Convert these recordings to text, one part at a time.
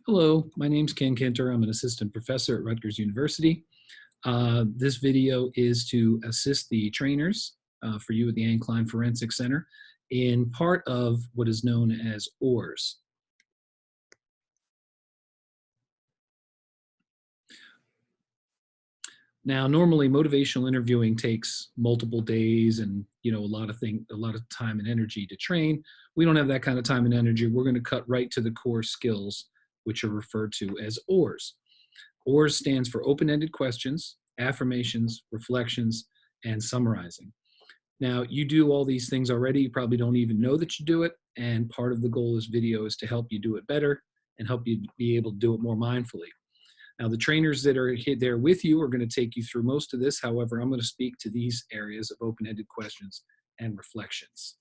Hello, my name's Ken Kinter. I'm an assistant professor at Rutgers University. This video is to assist the trainers for you at the Anne Klein Forensic Center in part of what is known as OARS. Now, normally motivational interviewing takes multiple days and a lot of time and energy to train. We don't have that kind of time and energy. We're going to cut right to the core skills, which are referred to as OARS. OARS stands for open-ended questions, affirmations, reflections, and summarizing. Now, you do all these things already. You probably don't even know that you do it. And part of the goal of this video is to help you do it better and help you be able to do it more mindfully. Now, the trainers that are there with you are going to take you through most of this. However, I'm going to speak to these areas of open-ended questions and reflections.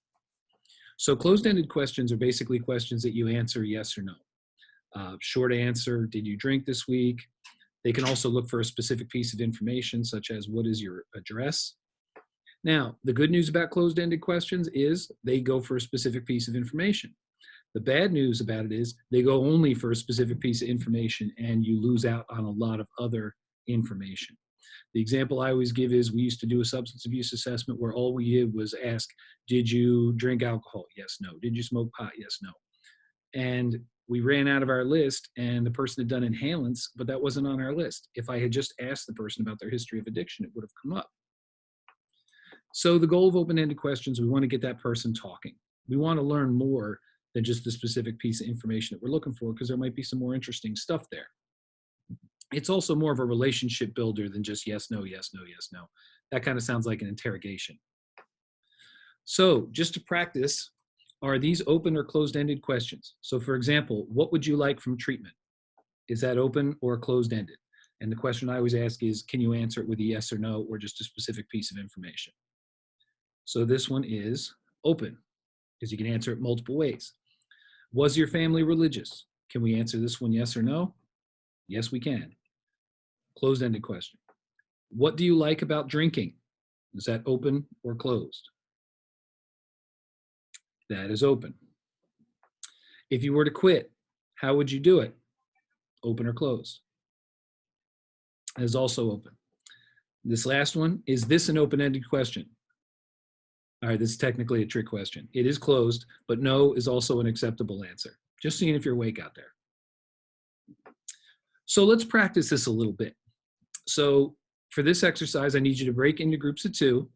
So closed-ended questions are basically questions that you answer yes or no. Short answer, did you drink this week? They can also look for a specific piece of information, such as what is your address? Now, the good news about closed-ended questions is they go for a specific piece of information. The bad news about it is they go only for a specific piece of information and you lose out on a lot of other information. The example I always give is we used to do a substance abuse assessment where all we did was ask, did you drink alcohol? Yes, no. Did you smoke pot? Yes, no. And we ran out of our list and the person had done inhalants, but that wasn't on our list. If I had just asked the person about their history of addiction, it would have come up. So the goal of open-ended questions, we want to get that person talking. We want to learn more than just the specific piece of information that we're looking for, because there might be some more interesting stuff there. It's also more of a relationship builder than just yes, no, yes, no, yes, no. That kind of sounds like an interrogation. So just to practice, are these open or closed-ended questions? So for example, what would you like from treatment? Is that open or closed-ended? And the question I always ask is, can you answer it with a yes or no, or just a specific piece of information? So this one is open, because you can answer it multiple ways. Was your family religious? Can we answer this one yes or no? Yes, we can. Closed-ended question. What do you like about drinking? Is that open or closed? That is open. If you were to quit, how would you do it? Open or closed? That is also open. This last one, is this an open-ended question? All right, this is technically a trick question. It is closed, but no is also an acceptable answer. Just seeing if you're awake out there. So let's practice this a little bit. So for this exercise, I need you to break into groups of 2.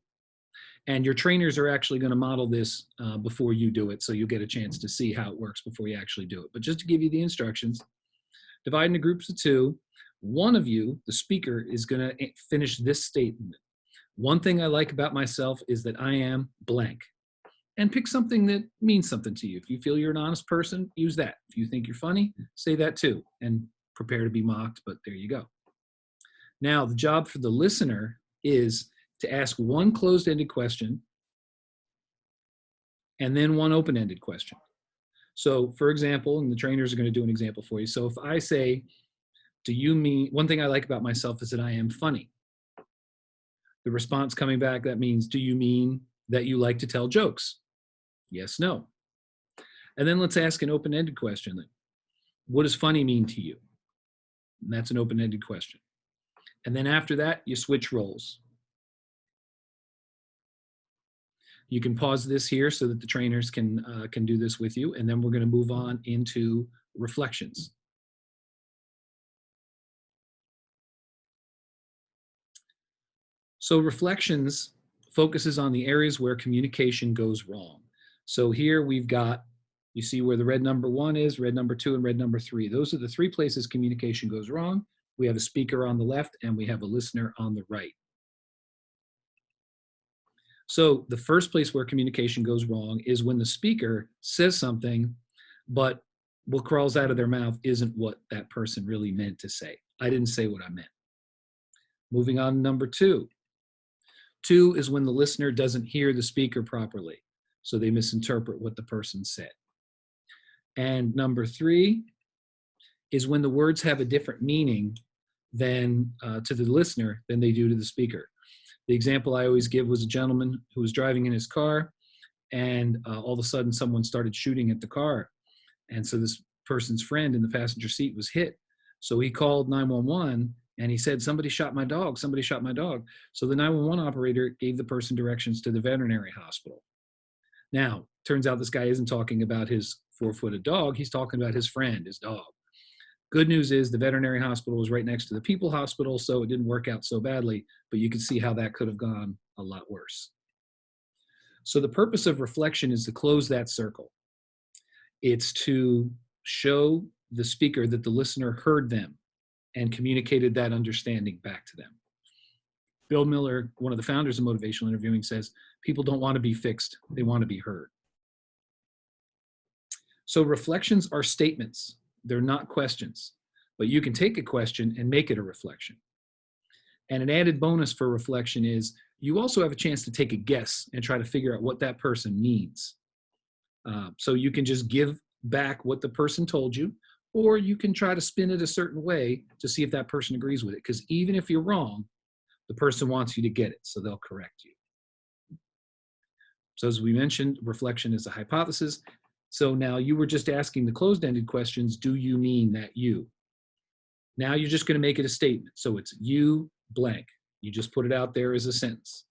And your trainers are actually going to model this before you do it, so you'll get a chance to see how it works before you actually do it. But just to give you the instructions, divide into groups of 2. One of you, the speaker, is going to finish this statement. One thing I like about myself is that I am blank. And pick something that means something to you. If you feel you're an honest person, use that. If you think you're funny, say that too. And prepare to be mocked, but there you go. Now, the job for the listener is to ask one closed-ended question and then one open-ended question. So for example, and the trainers are going to do an example for you. So if I say, do you mean, one thing I like about myself is that I am funny. The response coming back, that means, do you mean that you like to tell jokes? Yes, no. And then let's ask an open-ended question then. What does funny mean to you? And that's an open-ended question. And then after that, you switch roles. You can pause this here so that the trainers can do this with you, and then we're going to move on into reflections. So reflections focuses on the areas where communication goes wrong. So here we've got, you see where the red number 1 is, red number 2, and red number 3. Those are the 3 places communication goes wrong. We have a speaker on the left and we have a listener on the right. So the first place where communication goes wrong is when the speaker says something, but what crawls out of their mouth isn't what that person really meant to say. I didn't say what I meant. Moving on to number 2. 2 is when the listener doesn't hear the speaker properly, so they misinterpret what the person said. And number 3 is when the words have a different meaning than to the listener than they do to the speaker. The example I always give was a gentleman who was driving in his car, and all of a sudden someone started shooting at the car. And so this person's friend in the passenger seat was hit. So he called 911 and he said, somebody shot my dog, somebody shot my dog. So the 911 operator gave the person directions to the veterinary hospital. Now, turns out this guy isn't talking about his four-footed dog. He's talking about his friend, his dog. Good news is the veterinary hospital was right next to the people hospital, so it didn't work out so badly, but you can see how that could have gone a lot worse. So the purpose of reflection is to close that circle. It's to show the speaker that the listener heard them and communicated that understanding back to them. Bill Miller, one of the founders of motivational interviewing, says, people don't want to be fixed, they want to be heard. So reflections are statements. They're not questions, but you can take a question and make it a reflection. And an added bonus for reflection is you also have a chance to take a guess and try to figure out what that person means. So you can just give back what the person told you, or you can try to spin it a certain way to see if that person agrees with it. Because even if you're wrong, the person wants you to get it, so they'll correct you. So as we mentioned, reflection is a hypothesis. So now you were just asking the closed-ended questions, do you mean that you? Now you're just going to make it a statement. So it's you blank. You just put it out there as a sentence.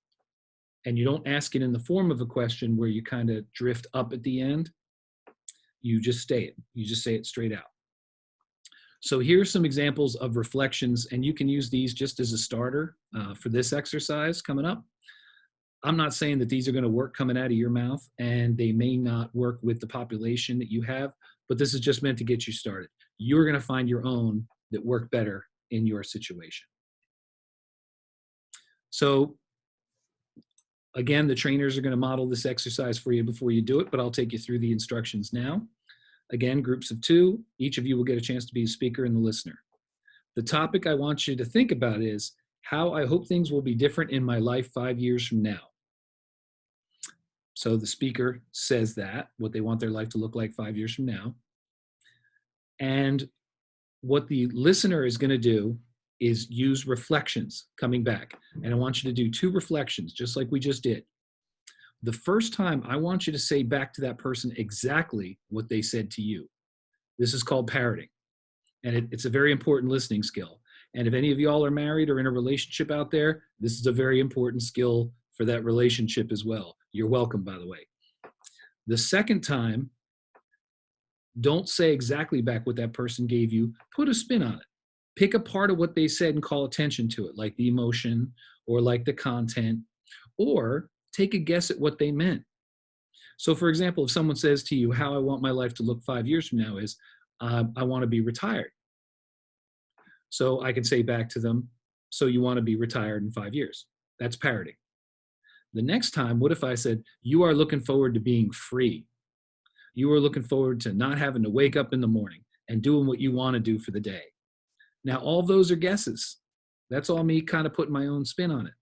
And you don't ask it in the form of a question where you kind of drift up at the end. You just say it. You just say it straight out. So here's some examples of reflections, and you can use these just as a starter for this exercise coming up. I'm not saying that these are going to work coming out of your mouth, and they may not work with the population that you have, but this is just meant to get you started. You're going to find your own that work better in your situation. So again, the trainers are going to model this exercise for you before you do it, but I'll take you through the instructions now. Again, groups of two, each of you will get a chance to be a speaker and the listener. The topic I want you to think about is how I hope things will be different in my life 5 years from now. So the speaker says that, what they want their life to look like 5 years from now. And what the listener is going to do is use reflections coming back. And I want you to do 2 reflections, just like we just did. The first time, I want you to say back to that person exactly what they said to you. This is called parroting. And it's a very important listening skill. And if any of y'all are married or in a relationship out there, this is a very important skill for that relationship as well. You're welcome, by the way. The second time, don't say exactly back what that person gave you. Put a spin on it. Pick a part of what they said and call attention to it, like the emotion or like the content, or take a guess at what they meant. So for example, if someone says to you, how I want my life to look 5 years from now is, I want to be retired. So I can say back to them, so you want to be retired in 5 years. That's parroting. The next time, what if I said, you are looking forward to being free. You are looking forward to not having to wake up in the morning and doing what you want to do for the day. Now, all those are guesses. That's all me kind of putting my own spin on it.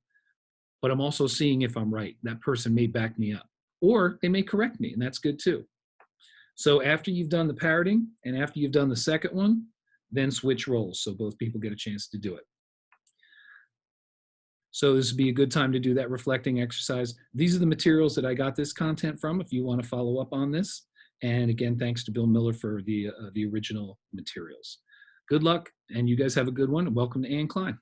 But I'm also seeing if I'm right. That person may back me up, or they may correct me, and that's good too. So after you've done the parroting and after you've done the second one, then switch roles so both people get a chance to do it. So this would be a good time to do that reflecting exercise. These are the materials that I got this content from if you want to follow up on this. And again, thanks to Bill Miller for the original materials. Good luck, and you guys have a good one. Welcome to Ann Klein.